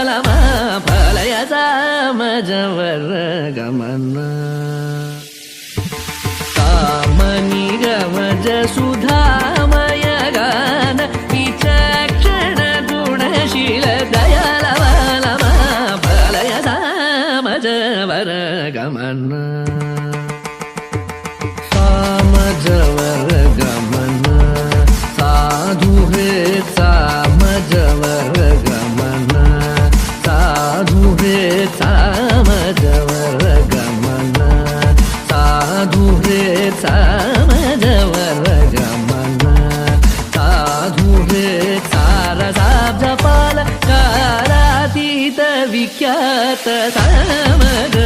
लमा फलय सामजवर गमन कामनि गमज सुधामय गान विचक्षण गुणशील दयालव लमा फलय सामजवर गमन सामजवर गमन साधु हे सामजवर गमन साधु हे सामजवर गमन साधु हे सामजवर गमन साधु हे सारसाब्जपाल कालातीत विख्यात सामज